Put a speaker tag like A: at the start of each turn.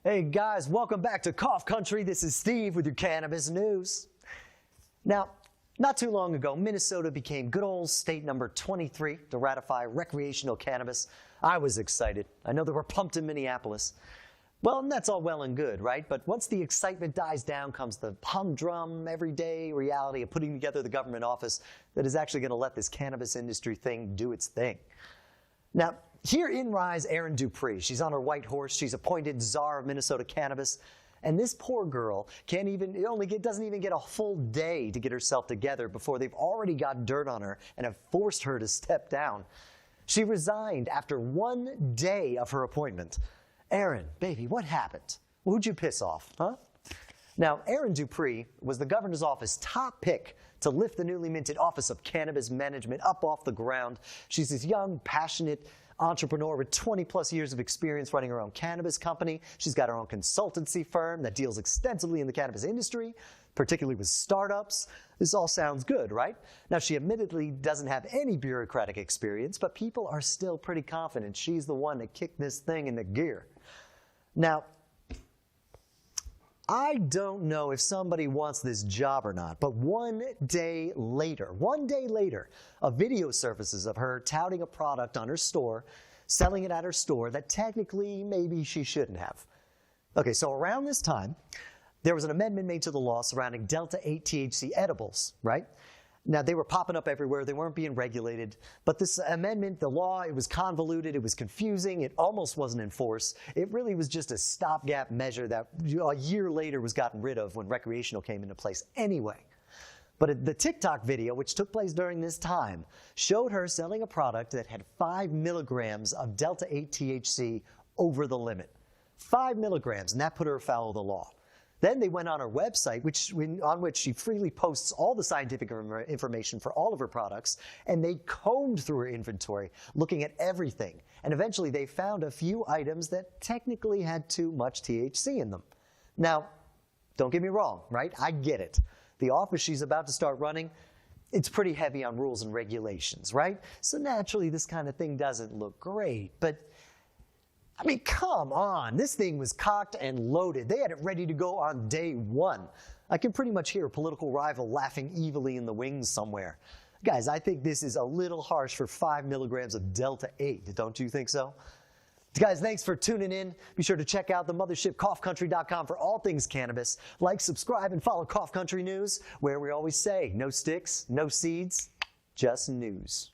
A: Hey guys, welcome back to Cough Country. This is Steve with your cannabis news. Now, not too long ago, Minnesota became good old state number 23 to ratify recreational cannabis. I was excited. I know they were pumped in Minneapolis. Well, that's all well and good, right? But once the excitement dies down comes the humdrum, everyday reality of putting together the government office that is actually going to let this cannabis industry thing do its thing. Now, here in rides Erin Dupree. She's on her white horse. She's appointed czar of Minnesota cannabis. And this poor girl doesn't even get a full day to get herself together before they've already got dirt on her and have forced her to step down. She resigned after 1 day of her appointment. Erin, baby, what happened? Who'd you piss off, huh? Now, Erin Dupree was the governor's office top pick to lift the newly minted Office of Cannabis Management up off the ground. She's this young, passionate entrepreneur with 20-plus years of experience running her own cannabis company. She's got her own consultancy firm that deals extensively in the cannabis industry, particularly with startups. This all sounds good, right? Now, she admittedly doesn't have any bureaucratic experience, but people are still pretty confident she's the one that kicked this thing into gear. Now, I don't know if somebody wants this job or not, but 1 day later, a video surfaces of her touting a product on her store, selling it at her store that technically maybe she shouldn't have. Okay, so around this time, there was an amendment made to the law surrounding Delta-8 THC edibles, right? Now, they were popping up everywhere. They weren't being regulated. But this amendment, the law, it was convoluted. It was confusing. It almost wasn't enforced. It really was just a stopgap measure that a year later was gotten rid of when recreational came into place anyway. But the TikTok video, which took place during this time, showed her selling a product that had 5 milligrams of Delta-8 THC over the limit. 5 milligrams, and that put her afoul of the law. Then they went on her website, on which she freely posts all the scientific information for all of her products, and they combed through her inventory, looking at everything. And eventually they found a few items that technically had too much THC in them. Now, don't get me wrong, right? I get it. The office she's about to start running, it's pretty heavy on rules and regulations, right? So naturally, this kind of thing doesn't look great, but I mean, come on. This thing was cocked and loaded. They had it ready to go on day one. I can pretty much hear a political rival laughing evilly in the wings somewhere. Guys, I think this is a little harsh for 5 milligrams of Delta-8. Don't you think so? Guys, thanks for tuning in. Be sure to check out the mothership coughcountry.com for all things cannabis. Like, subscribe, and follow Cough Country News, where we always say, no sticks, no seeds, just news.